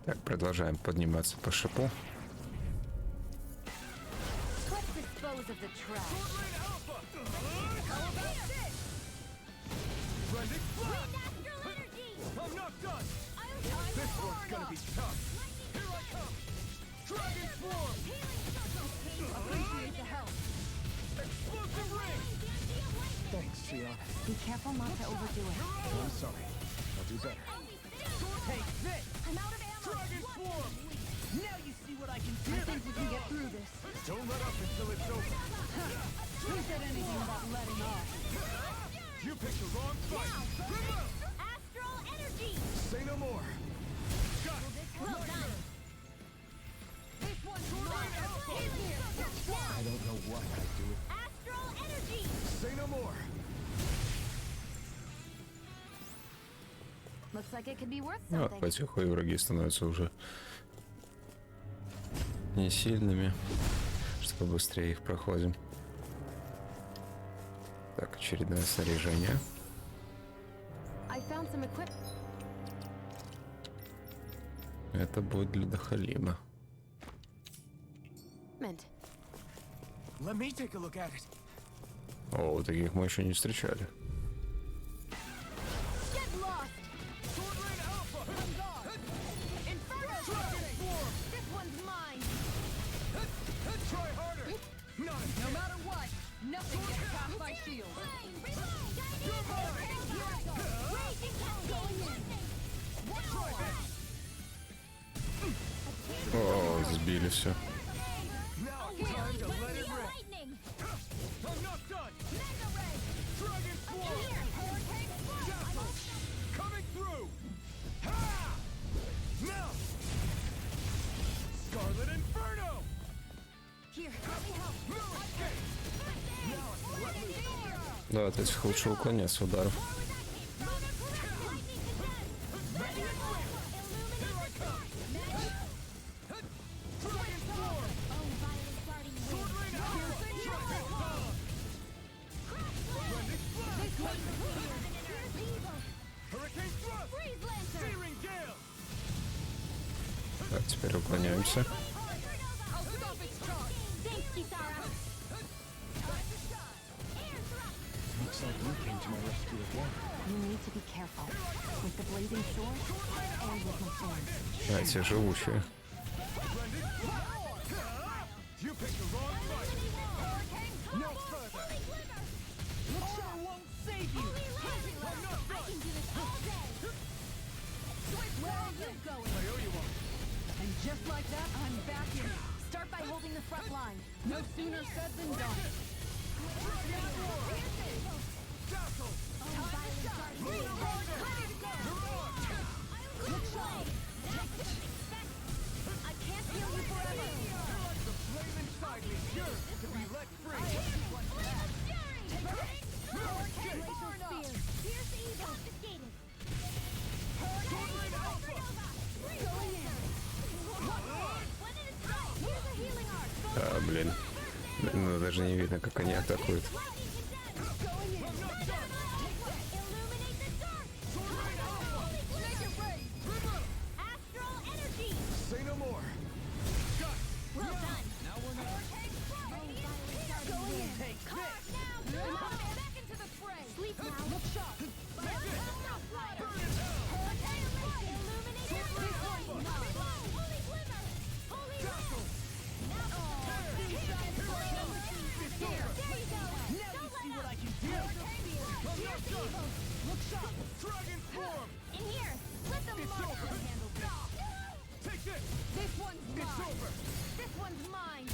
Так, продолжаем подниматься по шипу. Be careful not to overdo it. I'm sorry. I'll do better. Take this! I'm out of ammo! Dragon Form! Now you see what I can do! I think we can get through this. Don't let up until it's over. Who said anything about letting off? You picked the wrong fight. Astral energy! Say no more. Well done! This one's mine! I don't know what I'd do with. Astral energy! Say no more. Looks like it could be worth Ну, something. потихоньку и враги становятся уже не сильными, что быстрее их проходим. Так, очередное снаряжение. I found some equipment. Это будет для Дахалима. Let me take a look at it. О, вот таких мы еще не встречали. Get lost! I'm gone! Inferno! This one's mine! Try harder. No matter what, nothing gets past my shield! О, сбили все. Now it's time to let it rip. I'm not done. Dragon Form. Coming through. Ha! Now. Scarlet Inferno. Here, let me help! No escape. Now it's let loose. Да, от этих лучше уклоняться ударов. Hurricane Thrust. Searing Gale. Так, теперь уклоняемся. Looks like you came to my rescue as well. You need to be careful with the blazing sword and with my sword. А, эти живучие. You picked the wrong fight. No further. Power won't save you! I'm not done. Where are you going? I owe you one. And just like that, I'm back in. Start by holding the front line. No sooner said than done. Dazzle. I can't heal you forever. The flame inside me yearns to be let free. А, блин. Ну, даже не видно, как они атакуют. Say no more. Well done. Now we're not. Take this. Back into the fray. Sleep now. Look sharp. Dragon Form. In here. Let them monster handle this. Take this. This one's It's mine. over. This one's mine.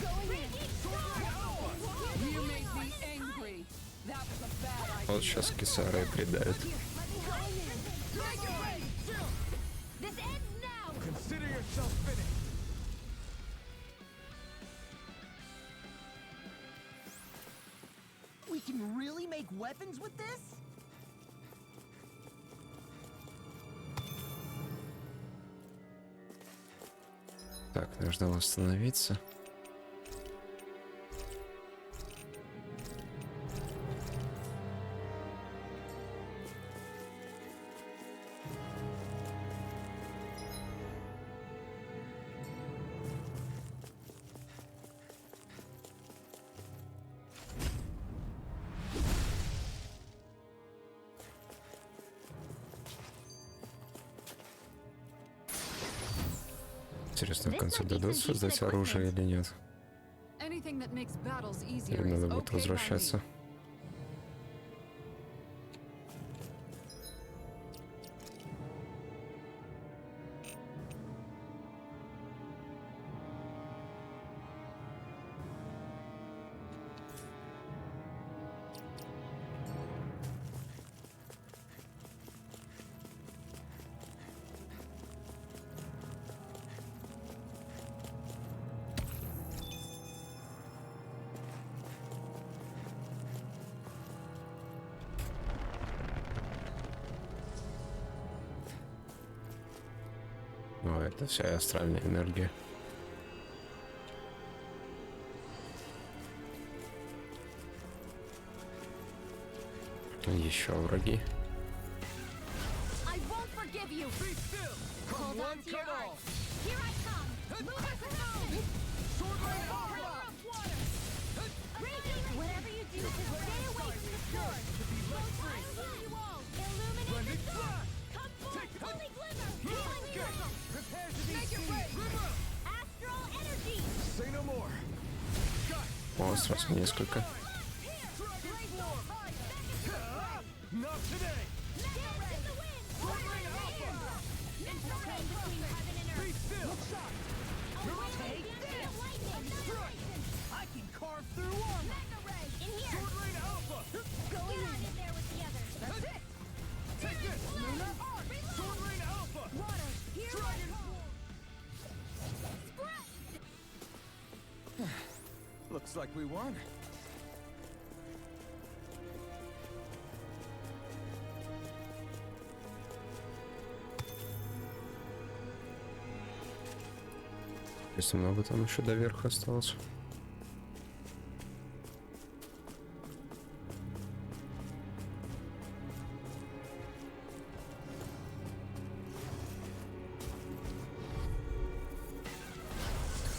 Going in. You make me angry. That was a bad idea. Вот сейчас Кисара и придавит. This ends now. Consider yourself finished. We can really make weapons with this? Так, нужно восстановиться. Интересно, в конце дадут создать оружие или нет? Anything that makes battles easier Или is надо будет okay by me. возвращаться? О, это вся астральная энергия. Еще враги. I won't forgive you. Be still! Hold on to your heart. Here I come. Move it around. Sword Rain Power Alpha! of water. Whatever you do, just stay away from the sword. I will you all. Illuminate the sword. Come forth, holy glimmer. Healing circle. Prepare to be Make it seized! rain. River! Astral energy. Say no more! Got О, сразу несколько. Not today! Dance in the wind. Sword Rain Alpha! Intertwine between heaven and Be earth. still! Away with the of lightning. Annihilation. I can carve through armor. Mega ray. In here. Sword Rain Alpha! Going on in there with the others. That's it. Take this! Lunar arc. Sword Rain Alpha! Water. Here Dragon I come. Spread. Looks like we won. Если много там еще до верха осталось.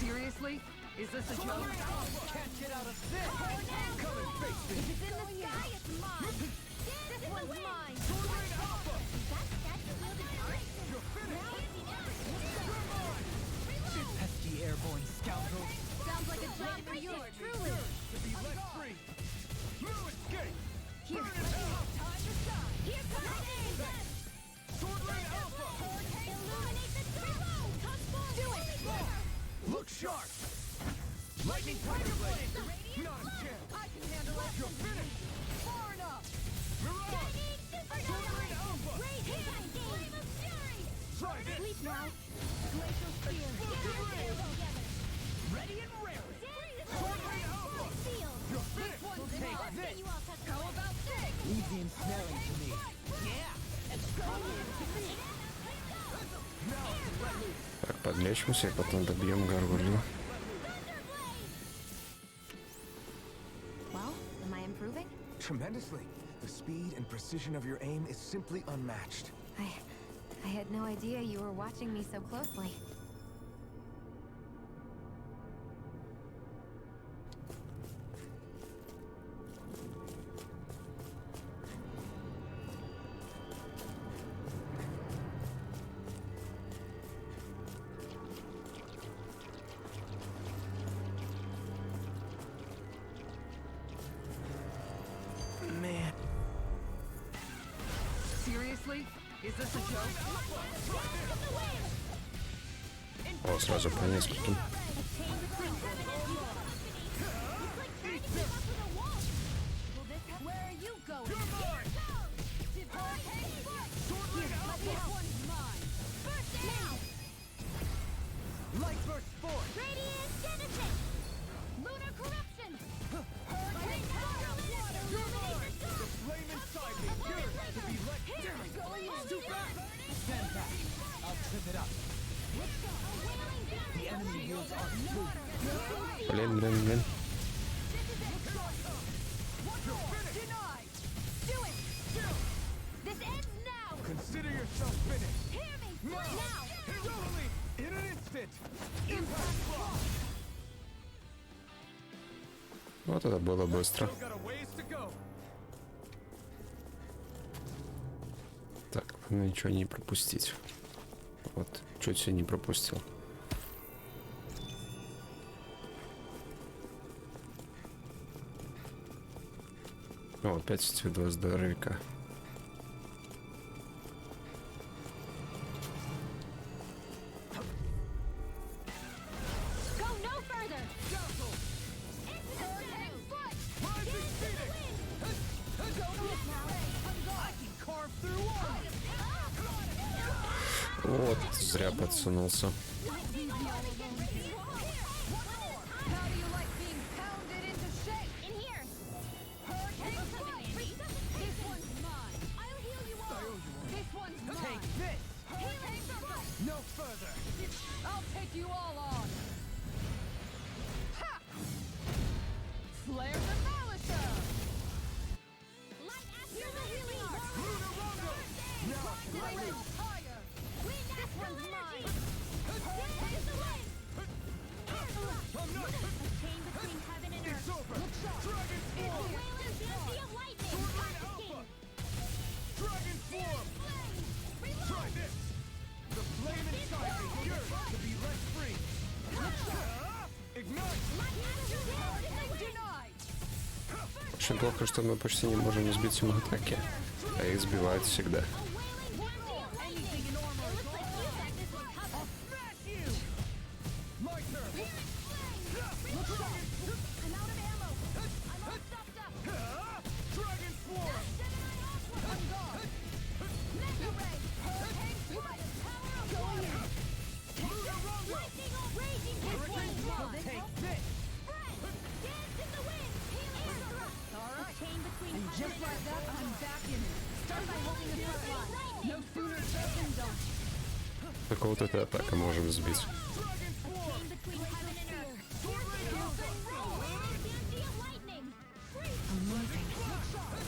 Seriously? Is this a joke? Can't get out of this. Come and face me! If it's in the sky, it's mine. This one's mine. Sword Rain Alpha! That's the wielded arc. You're finished! Pesky airborne scoundrels. Sounds like a job for yours, truly. To be let free! No escape! Here. Burn it out! Time to shine. Here comes aim. Sword Rain Alpha! Illuminate the sun. Come forward. Do it. Look sharp! Lightning Tiger Blade! Not a chance! I can handle it. You're finished! Far enough. Mirage! Sword Rain Alpha! Great hit. Flame of fury. Try this! Sleep now. Glacial spear. Ready and raring. Sword Rain Alpha! You're finished! Take this. How about this? Leave the ensnaring to me. Yeah. Так, подлечимся и потом добьем гаргулью. Well, am I improving? Tremendously. The speed and precision of your aim is simply unmatched. I had no idea you were watching me so closely. Man. Seriously? Is this a joke? О, сразу по нескольким. Where are you going? You're mine! Sword Rain Alpha! Light burst forth! Radiant Genesis! Lunar corruption! You're mine! The flame inside me yearns to be let Stand back. I'll trim it up. The enemy wields our fleet. Блин, блин, блин. Denied! Do it! This ends now! Consider yourself finished! Hear me! Now! Now! Heroically! In an instant! Impact block! Вот это было быстро. Still got a ways to go! Так, ничего не пропустить. Вот, чуть все не пропустил. О, опять эти два здоровяка. Go no further. Hurricane foot. Get into the wind. Go deep now. I can carve through all. Вот, зря подсунулся. How do you like being pounded into shape? In here. Hurricane foot. This one's mine. I'll heal you all. This one's mine. Take this. Hurricane foot. No further. I'll take you all on. Ha! Flare the Malisher. Light after the healing arc. Now Higher. This one's mine. Hurricane the wind. A chain between heaven and earth. it's over. Look sharp. Dragon It's form. a wailing fancy of lightning. Swordblade Top Alpha. skin. Dragon form. Try this. The flame inside is yours to be let free. Ignite. Denied. Очень плохо, что мы почти не можем сбить им атаки, а их сбивают всегда. A wailing fancy of lightning. It looks like you got this one covered. Smash you. My turn. Look sharp. I'm out of ammo. I'm all stuffed up. Dragon form. On guard. Mega ray. Hurricane strike. Power of water. Lightning all raging. This one's mine. Take this. Spread. Dance in the wind. Healing thrust. All right. Chain between And just like that, I'm back in it. Start by holding a front line. No sooner said than done. Только вот эта атака можем сбить. Dragon form. chain between heaven and earth. Fancy of lightning. Amazing.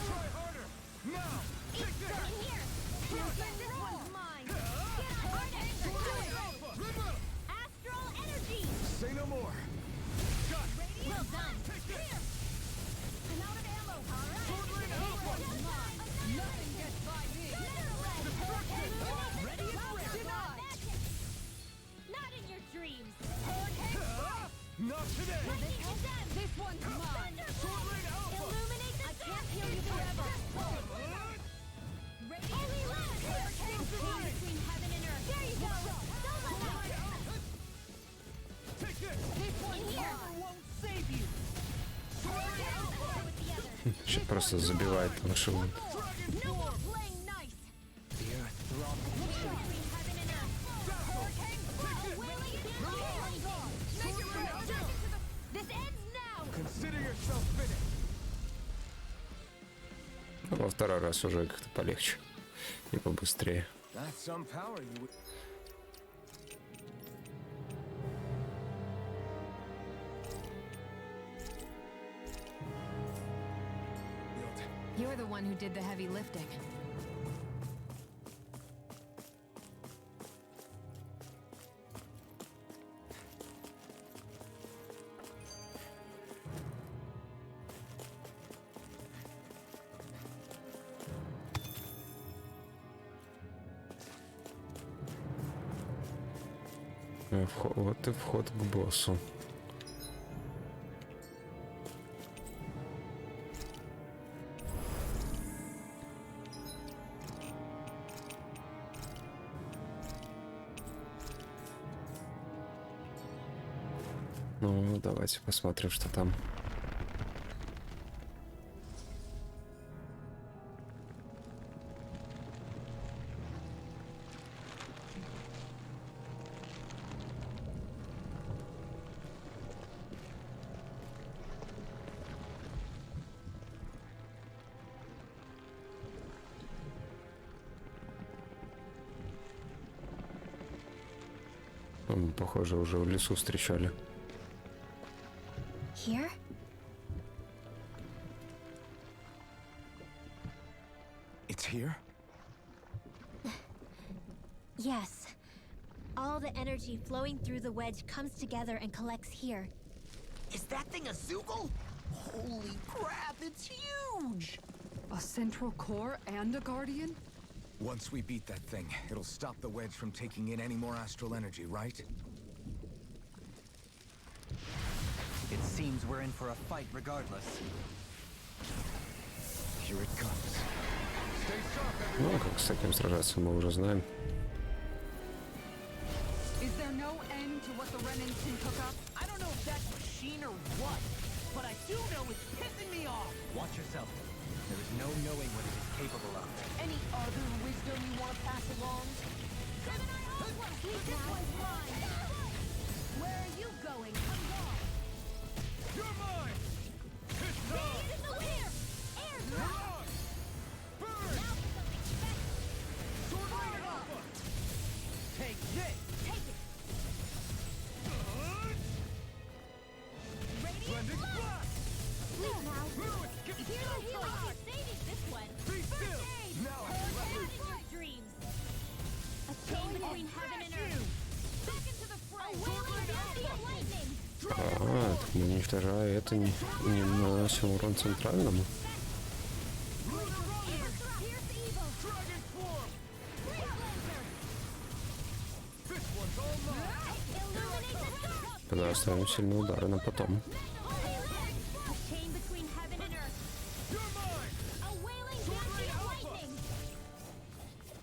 Try harder. Now. Take this. In here. This one's mine. Get hard and do it. Alpha. Remember. Astral energy. Say no more. Got it. Well done. Take this. Here. I'm out of ammo. All right. Swordblade Alpha. Just mine. Nothing gets by me. Destruction. Ready and denied. Not in your dreams. Not today. Lightning is done. This one's mine. Swordblade Alpha. Illuminate the I can't heal you forever. Only left. Chain between heaven and earth. There you go. Don't let that. Take this. This one's In here. armor won't save you. Swordblade Alpha. With the other. Сейчас просто забивает нашу. Dragon No more form. playing nice. The earth throbs. Between heaven and earth. Hurricane flow. Wailing This ends now. Consider yourself finished. Во второй раз уже как-то полегче и побыстрее. That's some power you would. You're the one who did the heavy lifting. Вот и вход к боссу. Ну, давайте посмотрим, что там. Похоже, уже в лесу встречали. Here? It's here? Yes. All the energy flowing through the wedge comes together and collects here. Is that thing a Zoogle? Holy crap, it's huge! A central core and a guardian? Once we beat that thing, it'll stop the wedge from taking in any more astral energy, right? It seems we're in for a fight regardless. Here it comes. Stay sharp, everyone. Ну, как с этим сражаться, мы уже знаем. Is there no end to what the remnants can cook up? I don't know if that's machine or what, but I do know it's pissing me off. Watch yourself. There is no knowing what it is capable of. Any other wisdom you want to pass along? This one's mine. Where are you going? Come on. You're mine. It's This time. is the winner. Air drop. Burn. Now for something special. Sword Rain Alpha. Take this. Take it. Radiant Blending blast. blast. Please now. Fluid skip. Hero healing. You're saving this one. Be still. Aid. Now I Hold can out in your dreams. A chain between heaven and earth. Back into the fray. A wailing bounty of lightning. А, так мы, уничтожая это, не наносим урон центральному. Pierce evil. Dragon form. Freeze lancer. This one's all mine. Illuminate the dark. Тогда оставим сильные удары на потом. Holy land. A chain between heaven and earth. You're mine. A wailing bounty of lightning.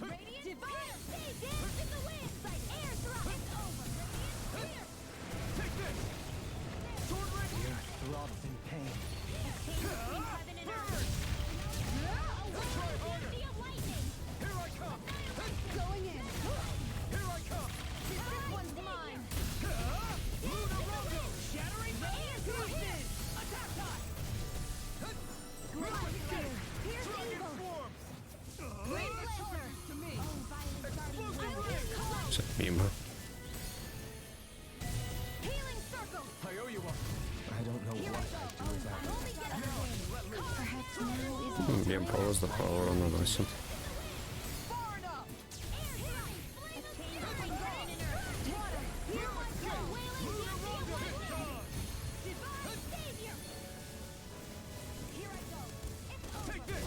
Radiant divine. Stay dance in the wind. Like air drop. It's over. Radiant spear. Take this. Sword Rain. The earth throbs in pain. A chain between heaven and earth. A wailing bounty of lightning. Here I come. Going in. Here I come. This one's mine. Lunar Rondo. Shattering the air pieces. Attack time. Pierce Dragon evil. form. Freeze lancer. To me. Oh, violent guardian wind. Все, мимо. Healing circle. I owe you one. I don't know Here I what go. I'd do without you. Only get a Perhaps now is Бьем по воздуху, а урон наносим. Far enough. air healing. A chain between heaven and earth. Water. Here I go. Wailing bounty of lightning. Divine savior. Here I go. It's over. Take this.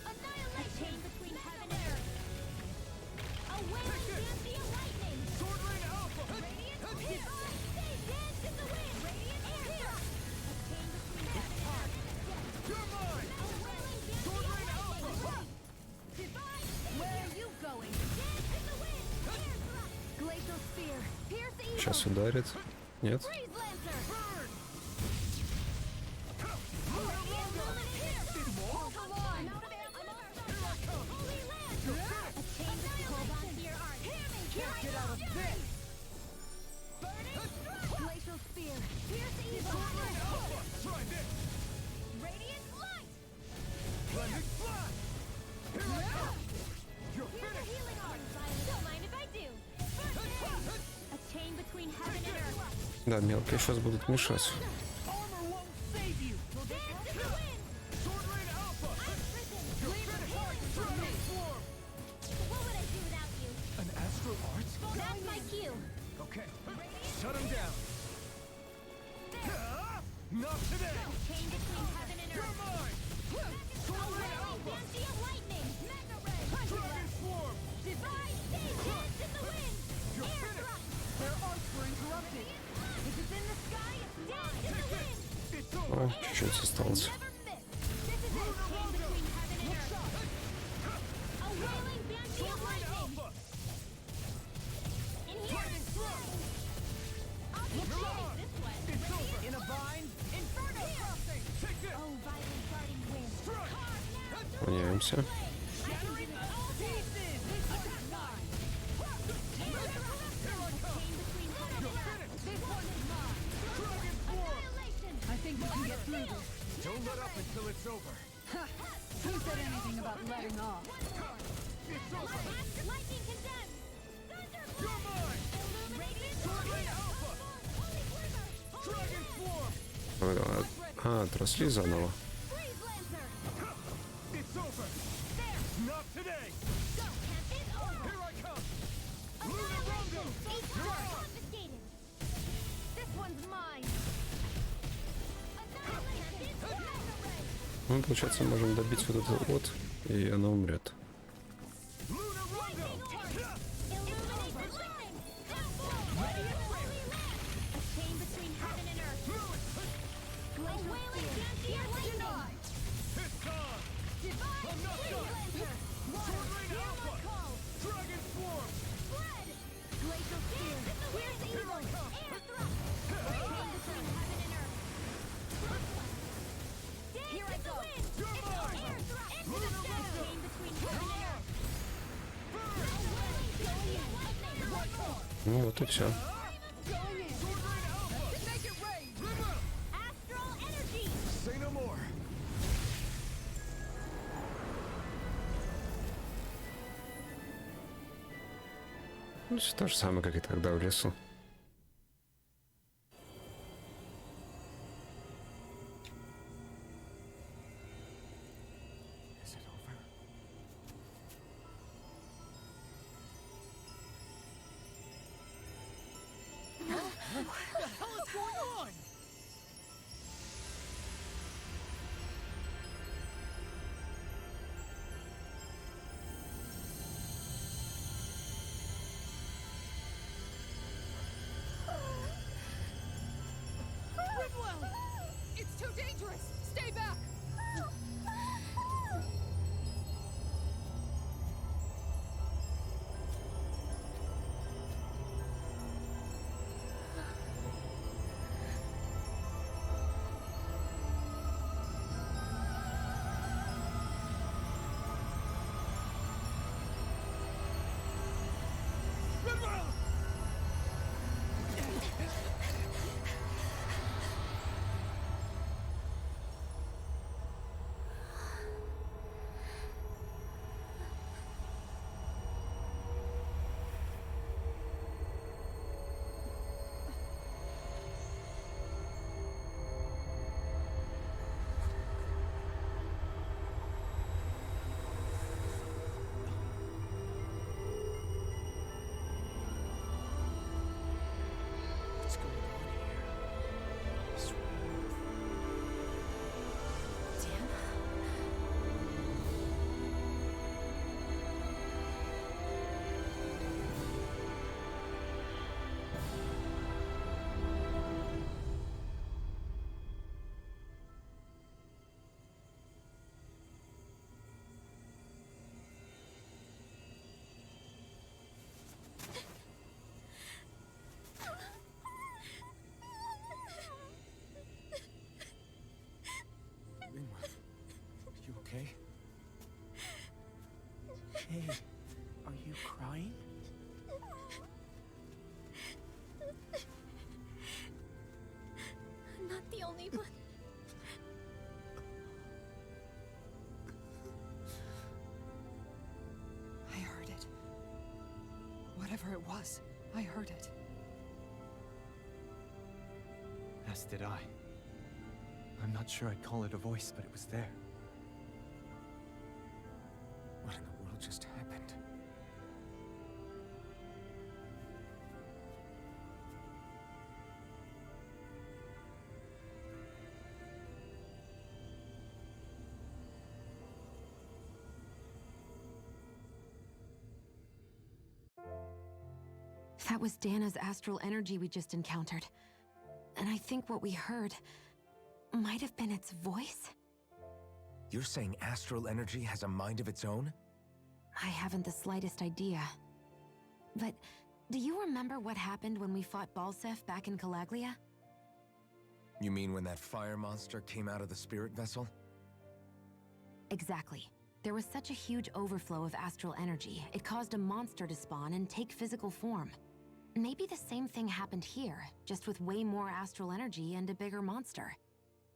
Annihilation. A chain between heaven and earth. A wailing bounty of lightning. Sword Rain Alpha. Radiant divine stay dance in the wind. Radiant air drop. A chain between heaven and earth. You're mine. A wailing bounty Sword of Rain Alpha. lightning. Divine savior. Where are you going? Dance in the wind. Air drop. Glacial spear. Pierce evil. Сейчас ударит. Нет? Freeze lancer. Burn. Radiant illuminate. Hold the line. I'm out of ammo. Holy land. A chain between hold on to your arm. Here I Get go. out of this. Burning strike. Glacial spear. Pierce evil. Try this. Radiant light. Blending blast. Here I come. You're Here's a finished. healing arm. Don't mind if I do. A chain between heaven and earth. Да, мелкие сейчас будут мешать. Armor won't save you. Dance in the wind. Sword Rain Alpha. I'm prison. You're finished. Dragon form. What would I do without you? An astral art? That's my cue. Okay. Shut him down. Not today. A chain between heaven and You're earth. mine. A wailing bounty of lightning. Mega ray. Dragon form. Divine stay dance in the wind. You're Air finished. drop. Their arts were interrupted. If it's in the sky, it's dance in the wind. It's over. О, чуть-чуть осталось. Never miss. This is a chain between heaven and earth. A wailing bounty of lightning. Alpha. In here. I'll be chasing this one. It's over. In a bind. Inferno crossing. Take this. Oh, violent guarding wind. Strike. Меняемся. Shattering all pieces. This one's mine. Chain between heaven and earth. This one is mine. Dragon form. Annihilation. I think we can get through this. Don't let up until it's over. Who said anything about letting off? It's over. Lightning condemned. Thunderbolt. You're mine. Illuminate. Sword Rain Alpha. Holy glimmer. Dragon form. А, отросли заново. Freeze lancer. It's over. There. Not today. Go. It's over. Here I come. Annihilation. Each door confiscated. This one's mine. Annihilation. Mega ray. Мы, получается, можем добить вот это вот, и она умрет. Lunar Rondo. Illuminate the lightning. Holy land. A chain between heaven and earth. A wailing bounty of lightning. It's time! Divine I'm not Flame done! Lancer! Water, Sword Rain hear Alpha! my call! Dragon Swarm! Blood! Glacial Spear! Pierce Evil! I come! Air Thrust! Chain between heaven and earth! Here I go! You're mine! Air Thrust! Into the Lunar shadow! Rosa! Chain between heaven and earth! Burn! Going in! One more! Ну вот и все. Going in. Sword Rain Alpha! Make it rain. River! Astral Energy! Say no more. Ну, всё то же самое, как и тогда в лесу. Is it over? What the hell is going on? Rinwell! It's too dangerous. Stay back. What's going on here? Rinwell, you okay? Hey, are you crying? I'm not the only one. I heard it. Whatever it was, I heard it. As did I. I'm not sure I'd call it a voice, but it was there. What in the world just happened? That was Dana's astral energy we just encountered. And I think what we heard might have been its voice? You're saying astral energy has a mind of its own? I haven't the slightest idea. But do you remember what happened when we fought Balsef back in Calaglia? You mean when that fire monster came out of the spirit vessel? Exactly. There was such a huge overflow of astral energy, it caused a monster to spawn and take physical form. Maybe the same thing happened here, just with way more astral energy and a bigger monster.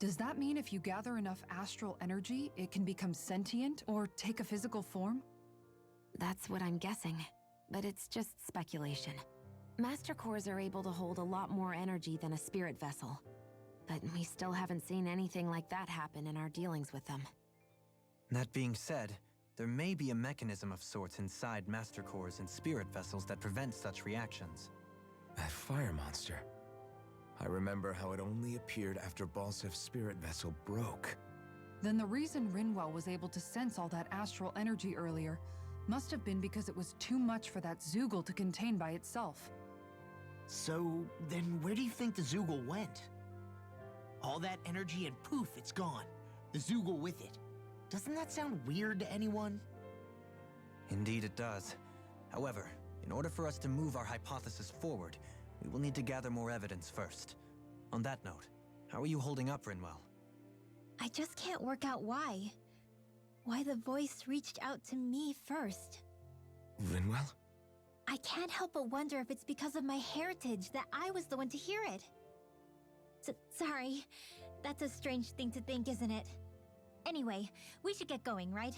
Does that mean if you gather enough astral energy, it can become sentient or take a physical form? That's what I'm guessing, but it's just speculation. Master cores are able to hold a lot more energy than a spirit vessel, but we still haven't seen anything like that happen in our dealings with them. That being said, there may be a mechanism of sorts inside master cores and spirit vessels that prevent such reactions. That fire monster. I remember how it only appeared after Balsef's spirit vessel broke. Then the reason Rinwell was able to sense all that astral energy earlier must have been because it was too much for that Zoogle to contain by itself. So, then where do you think the Zoogle went? All that energy and poof, it's gone. The Zoogle with it. Doesn't that sound weird to anyone? Indeed it does. However, in order for us to move our hypothesis forward, we will need to gather more evidence first. On that note, how are you holding up, Rinwell? I just can't work out why. Why the voice reached out to me first. Rinwell? I can't help but wonder if it's because of my heritage that I was the one to hear it. Sorry. That's a strange thing to think, isn't it? Anyway, we should get going, right?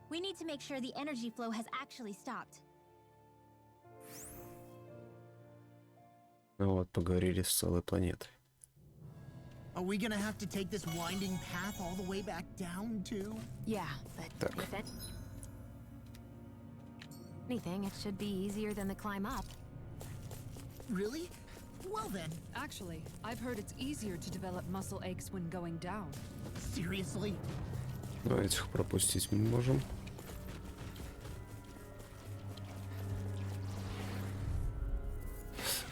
We need to make sure the energy flow has actually stopped. Ну вот, поговорили с целой планетой. Are we gonna have to take this winding path all the way back down, too? Yeah, but if anything, it should be easier than the climb up. Really? Well then, Actually, I've heard it's easier to develop muscle aches when going down. seriously? Но этих пропустить мы можем.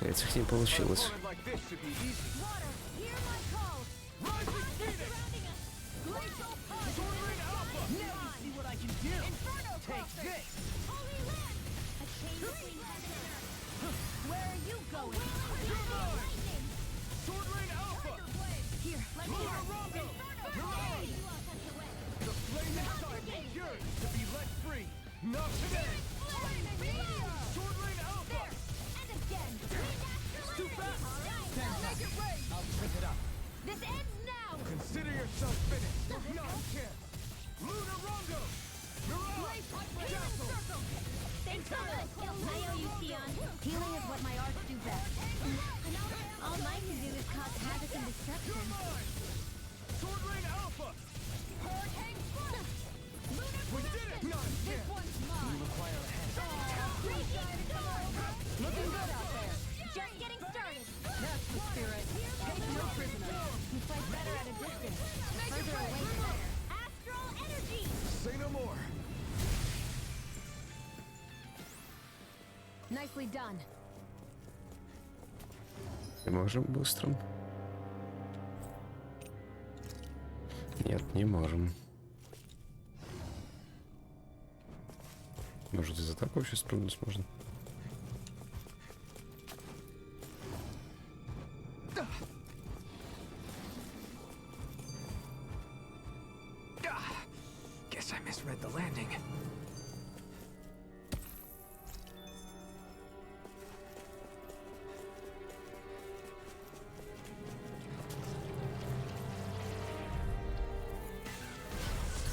Этих не получилось. Opponent like this should be easy. Water, hear my call! Rising Phoenix! Surrounding us! Glacial punch! Soaring Alpha! Now you see what I can do! Inferno Take crossing! this! Holy land! A chain between heaven and earth! Where are you going? You're mine! Lightning! Sword Rain Alpha! Here, let me Lunar in! Rondo! Inferno You're crossing! on! You all touch away! The flame inside me yearns to be let free! Not today! Flaming meteor! Sword Rain Alpha! There! And again! Too fast! Make it rain! I'll pick it up. This ends now! Consider yourself finished. Not a chance. Lunar Rondo! Mirage! Dazzle! Thanks so much! I owe you, Tion. Healing is what my arts do best. All mine can do is cause havoc and destruction. You're mine! Sword Rain Alpha! Hurricane Flash! We did it! Not a chance. You require a hand. Looking good out there. Just getting started. That's the spirit. Take no prisoners. You fight better at a distance. Further away, the better. Astral energy! Say no more. Nicely done. Не можем быстро. Нет, не можем. Может, из-за так вообще спрыгнуть можно? Guess I misread the landing.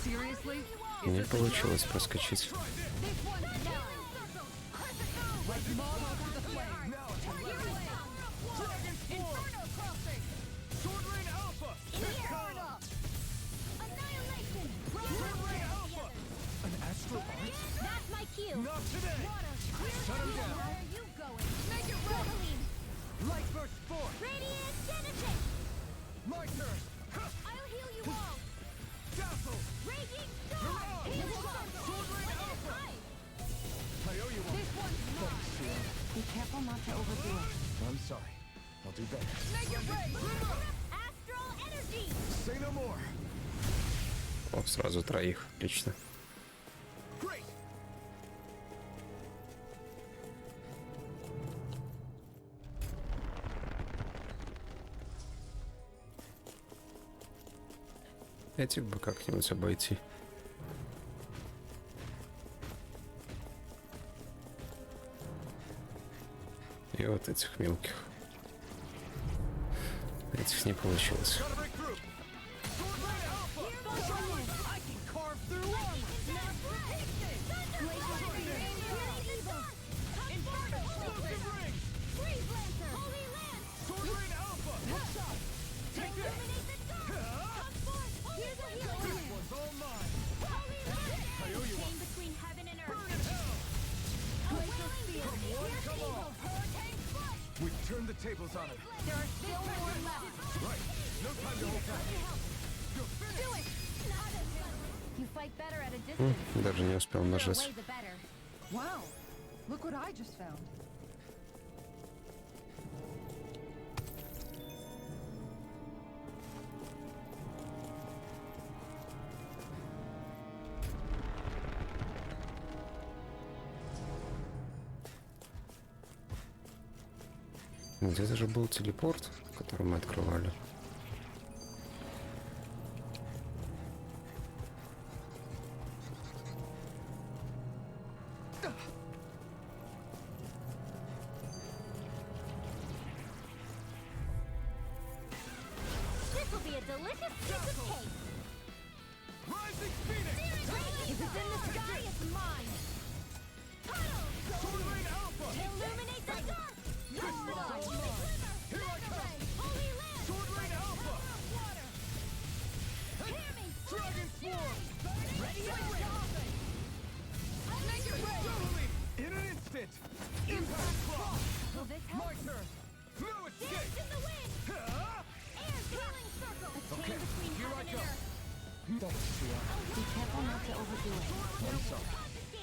Seriously? Не получилось проскочить. Sword Rain Alpha! Annihilation! An astral art? That's my cue! Not today! Shut him down! Where are you going? Make it rain! Light burst forth! Radiant Genesis! My turn! I'll heal you all! Dazzle! Raging Storm! Sword Rain Alpha! I owe you one. This one's mine! Be careful not to overdo it. I'm sorry. I'll do better. Make it rain! Astral energy! Say no more. О, сразу троих. Отлично. Great! Этих бы как-нибудь обойти. И вот этих мелких. Этих не получилось. Gotta break through. Sword Rain Alpha! I can carve through armor. Explosive ring. Sword Rain Alpha! Take this. This one's all mine. I owe you one. Between heaven and Burn earth. in hell. Come one, come all. We've turned the tables on him. There are still more left. Right. No time to hold back. You're finished. Do it! You fight better at a distance. Даже не успел The нажать. away, the better. Wow. Look what I just found. Где-то же был телепорт, который мы открывали. This will be a delicious piece of cake. Rising Phoenix! If it's in the sky, it's mine. Puddle! Sword Rain Alpha! Illuminate the dark! This one's all Holy mine! glimmer! Here I Mega come! ray! Holy lamp! Sword Rain Alpha! Power of water! Hear me! Dragon Swarm! Ready for dolphin! Mega ray! Totally! In an instant! Impact Claw! Will this My help? turn! No escape! Dance in the wind! Huh? Air healing circle! A chain Okay, between here I heaven go. and earth! Thanks, Tia. Be careful not to overdo it. I'm sorry.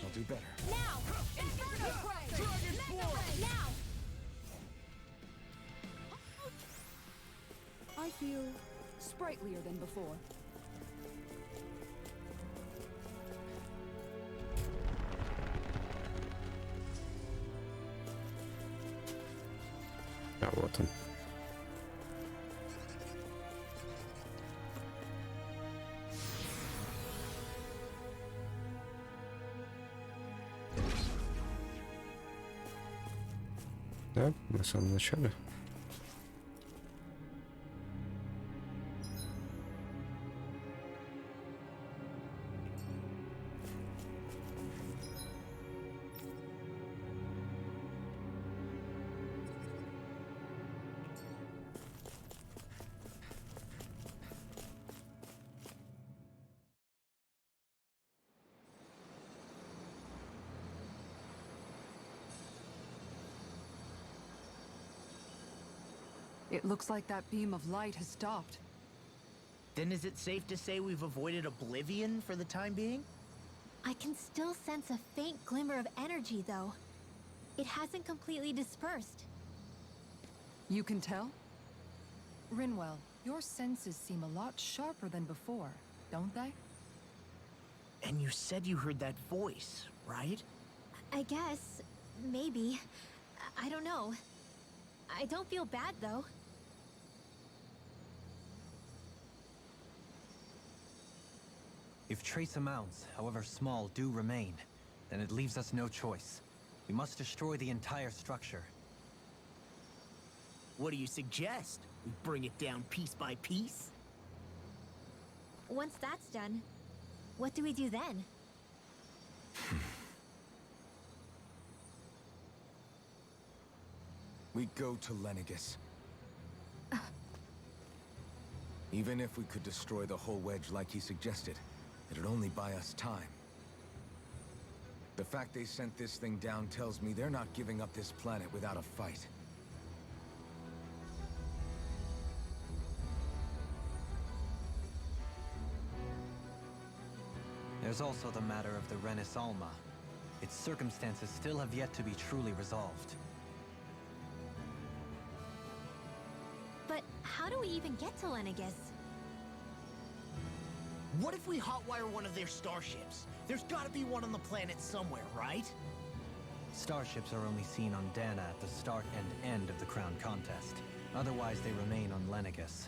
I'll do better. Now! Inferno Ray! Dragon Mega Swarm! ray! Now! I feel sprightlier than before. А вот он. Да, на самом начале. It looks like that beam of light has stopped. Then is it safe to say we've avoided oblivion for the time being? I can still sense a faint glimmer of energy, though. It hasn't completely dispersed. You can tell? Rinwell, your senses seem a lot sharper than before, don't they? And you said you heard that voice, right? I guess. Maybe. I don't know. I don't feel bad, though. If trace amounts, however small, do remain, then it leaves us no choice. We must destroy the entire structure. What do you suggest? We bring it down piece by piece? Once that's done, what do we do then? We go to Lenegus. Even if we could destroy the whole wedge like he suggested, it'd only buy us time. The fact they sent this thing down tells me they're not giving up this planet without a fight. There's also the matter of the Renis Alma. Its circumstances still have yet to be truly resolved. But how do we even get to Lenegus? What if we hotwire one of their starships? There's gotta be one on the planet somewhere, right? Starships are only seen on Dana at the start and end of the Crown Contest. Otherwise, they remain on Lenegus.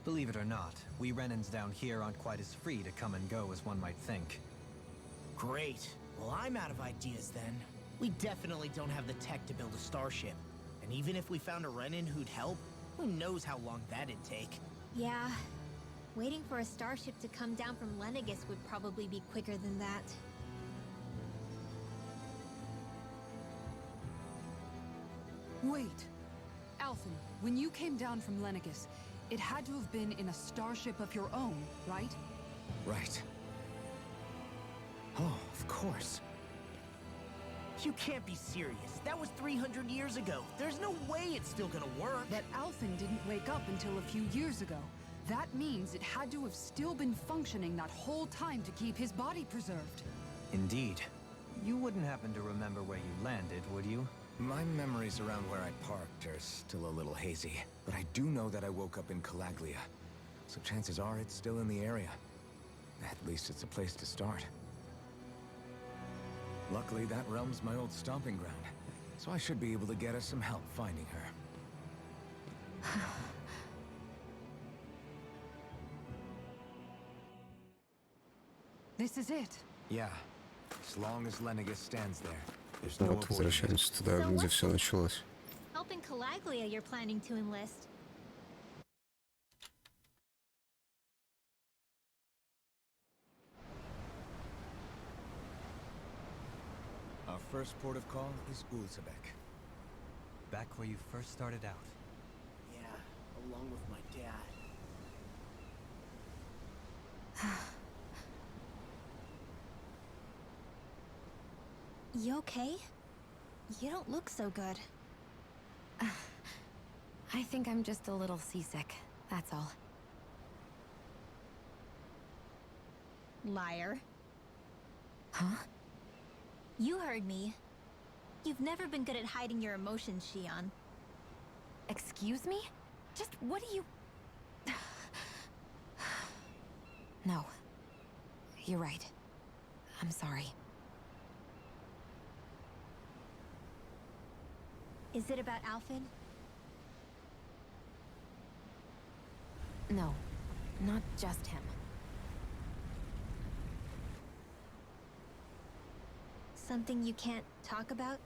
Believe it or not, we Renans down here aren't quite as free to come and go as one might think. Great. Well, I'm out of ideas then. We definitely don't have the tech to build a starship. And even if we found a Renin who'd help, who knows how long that'd take. Yeah. Waiting for a starship to come down from Lenegus would probably be quicker than that. Wait. Alphen, when you came down from Lenegus, it had to have been in a starship of your own, right? Right. Oh, of course. You can't be serious. That was 300 years ago. There's no way it's still gonna work. But Alphen didn't wake up until a few years ago. That means it had to have still been functioning that whole time to keep his body preserved. Indeed. You wouldn't happen to remember where you landed, would you? My memories around where I parked are still a little hazy, but I do know that I woke up in Calaglia, so chances are it's still in the area. At least it's a place to start. Luckily, that realm's my old stomping ground. so I should be able to get us some help finding her. This is it. Yeah, as long as Lenegis stands there, there's no Вот, avoiding it. возвращаемся туда, где все началось. Helping Calaglia you're planning to enlist. Our first port of call is Ulzebek. Back where you first started out. Yeah, along with my dad. You okay? You don't look so good. I think I'm just a little seasick, that's all. Liar. Huh? You heard me. You've never been good at hiding your emotions, Shion. Excuse me? Just what do you... No. You're right. I'm sorry. Is it about Alphen? No. Not just him. Something you can't talk about?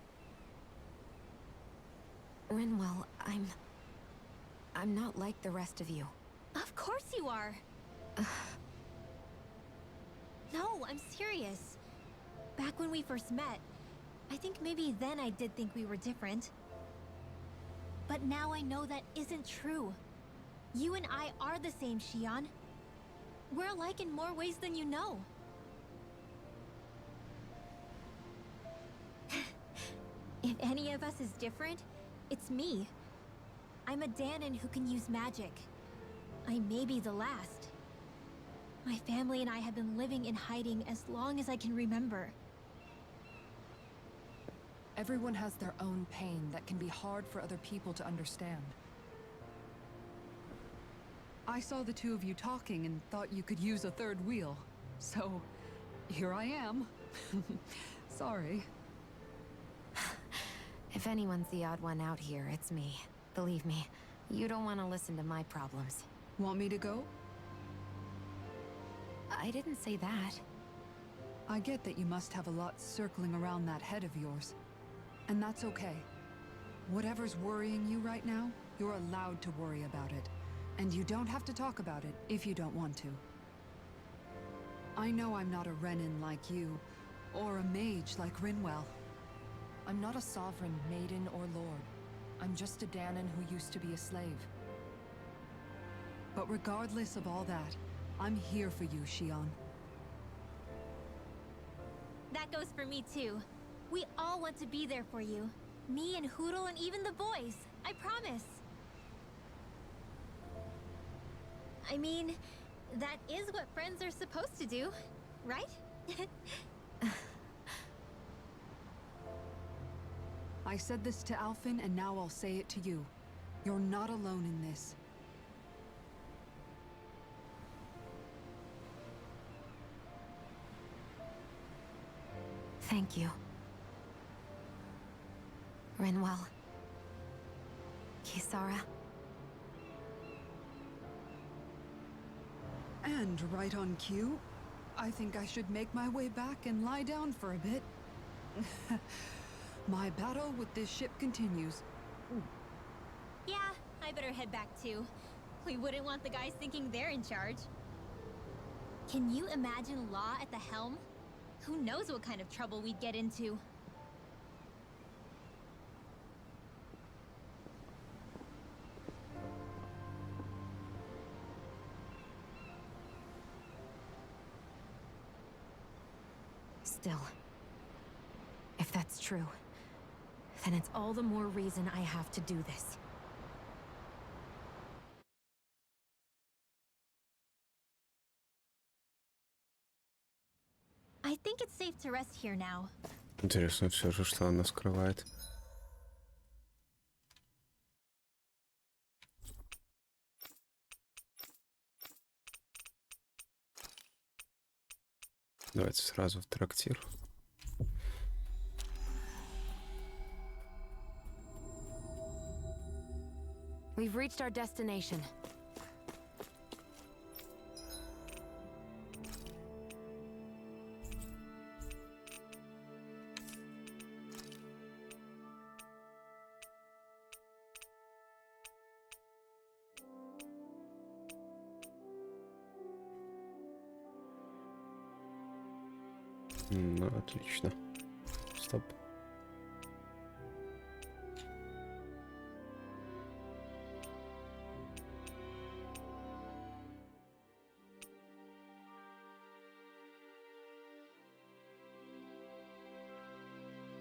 Rinwell, I'm not like the rest of you. Of course you are! No, I'm serious. Back when we first met, I think maybe then I did think we were different. But now I know that isn't true. You and I are the same, Shion. We're alike in more ways than you know. If any of us is different, it's me. I'm a Danon who can use magic. I may be the last. My family and I have been living in hiding as long as I can remember. Everyone has their own pain that can be hard for other people to understand. I saw the two of you talking and thought you could use a third wheel. So, here I am. Sorry. If anyone's the odd one out here, it's me. Believe me, you don't want to listen to my problems. Want me to go? I didn't say that. I get that you must have a lot circling around that head of yours. And that's okay. Whatever's worrying you right now, you're allowed to worry about it. And you don't have to talk about it if you don't want to. I know I'm not a Renin like you, or a mage like Rinwell. I'm not a sovereign, maiden, or lord. I'm just a Danon who used to be a slave. But regardless of all that, I'm here for you, Shion. That goes for me too. We all want to be there for you. Me and Hoodle and even the boys. I promise. I mean, that is what friends are supposed to do, right? I said this to Alphen, and now I'll say it to you. You're not alone in this. Thank you. Rinwell. Kisara. And right on cue, I think I should make my way back and lie down for a bit. My battle with this ship continues. Yeah, I better head back too. We wouldn't want the guys thinking they're in charge. Can you imagine Law at the helm? Who knows what kind of trouble we'd get into? Still, if that's true, then it's all the more reason I have to do this. I think it's safe to rest here now. Интересно все же, что она скрывает. Давайте сразу в трактир. We've reached our destination. Ну, отлично. Стоп.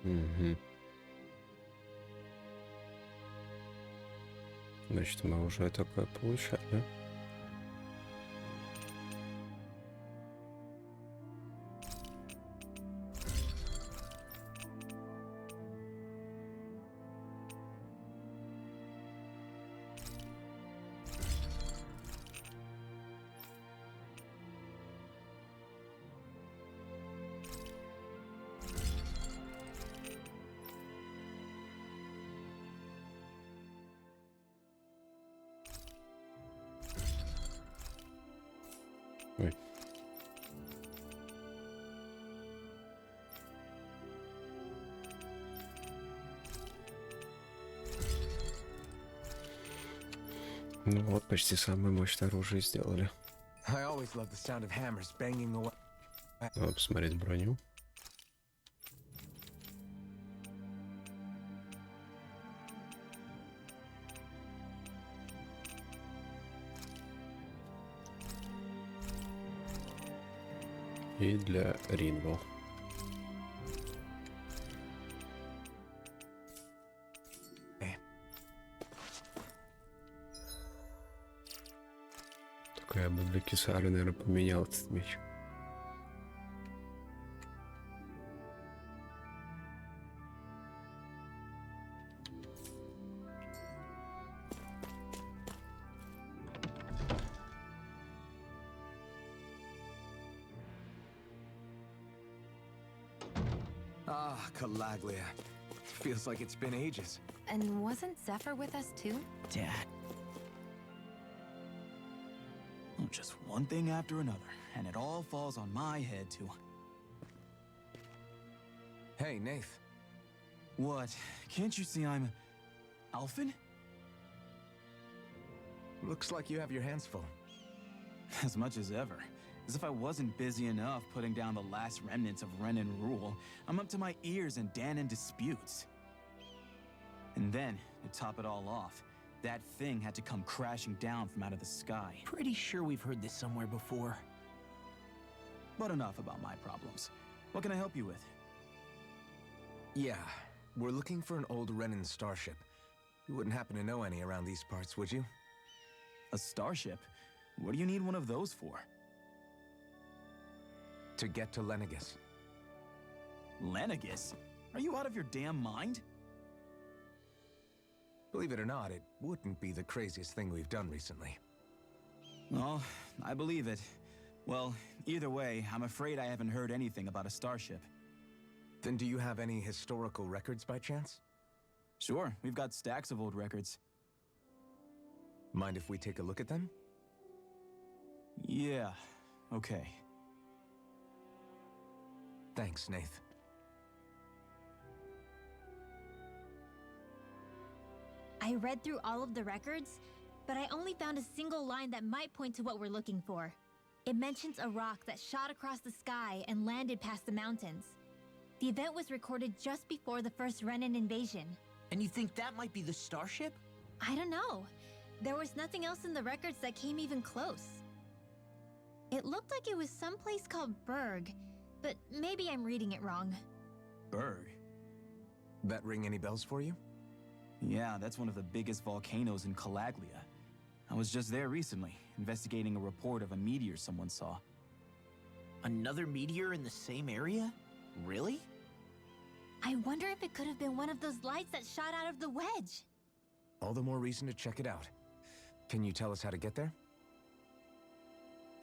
Угу. Значит, мы уже такое получали. Ой. Ну вот, почти самое мощное оружие сделали. I always love the sound of hammers banging away. Надо посмотреть броню. И для Ринго. Только я бы для Кисары, наверное, поменял этот меч. Ah, Calaglia. Feels like it's been ages. And wasn't Zephyr with us too? Dad. Oh, just one thing after another, and it all falls on my head too. Hey, Nath. What? Can't you see I'm... Alphen? Looks like you have your hands full. As much as ever. As if I wasn't busy enough putting down the last remnants of Renin rule, I'm up to my ears in Danan disputes. And then, to top it all off, that thing had to come crashing down from out of the sky. Pretty sure we've heard this somewhere before. But enough about my problems. What can I help you with? Yeah, we're looking for an old Renin starship. You wouldn't happen to know any around these parts, would you? A starship? What do you need one of those for? To get to Lenegus. Lenegus? Are you out of your damn mind? Believe it or not, it wouldn't be the craziest thing we've done recently. Oh, I believe it. Well, either way, I'm afraid I haven't heard anything about a starship. Then do you have any historical records by chance? Sure, we've got stacks of old records. Mind if we take a look at them? Yeah, okay. Thanks, Nath. I read through all of the records, but I only found a single line that might point to what we're looking for. It mentions a rock that shot across the sky and landed past the mountains. The event was recorded just before the first Renin invasion. And you think that might be the starship? I don't know. There was nothing else in the records that came even close. It looked like it was someplace called Berg, but maybe I'm reading it wrong. Berg? That ring any bells for you? Yeah, that's one of the biggest volcanoes in Calaglia. I was just there recently, investigating a report of a meteor someone saw. Another meteor in the same area? Really? I wonder if it could have been one of those lights that shot out of the wedge. All the more reason to check it out. Can you tell us how to get there?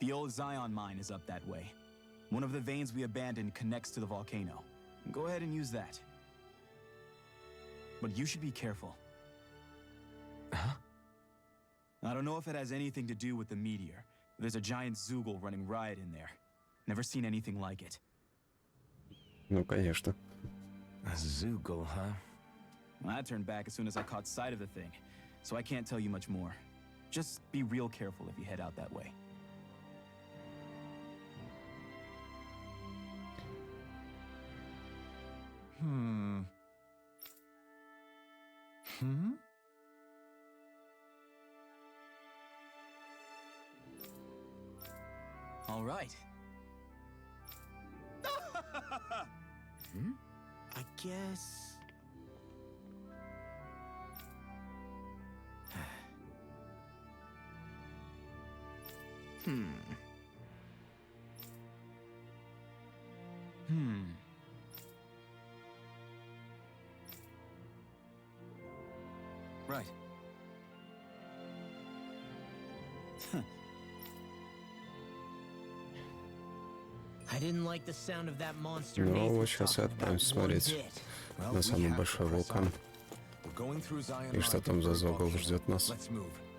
The old Zion mine is up that way. One of the veins we abandoned connects to the volcano. Go ahead and use that. But you should be careful. Huh? I don't know if it has anything to do with the meteor. There's a giant Zoogle running riot in there. Never seen anything like it. Ну, конечно. A Zoogle, huh? I turned back as soon as I caught sight of the thing, so I can't tell you much more. Just be real careful if you head out that way. Hmm. All right. I guess... Right. I didn't like the sound of that monster. Ну, Nathan вот сейчас и talking about отправимся one смотреть bit. Well, на we самый have to большой press вулкан. on. We're going through Zion И что Line там за to Зогл Volcano. ждет нас? Let's move.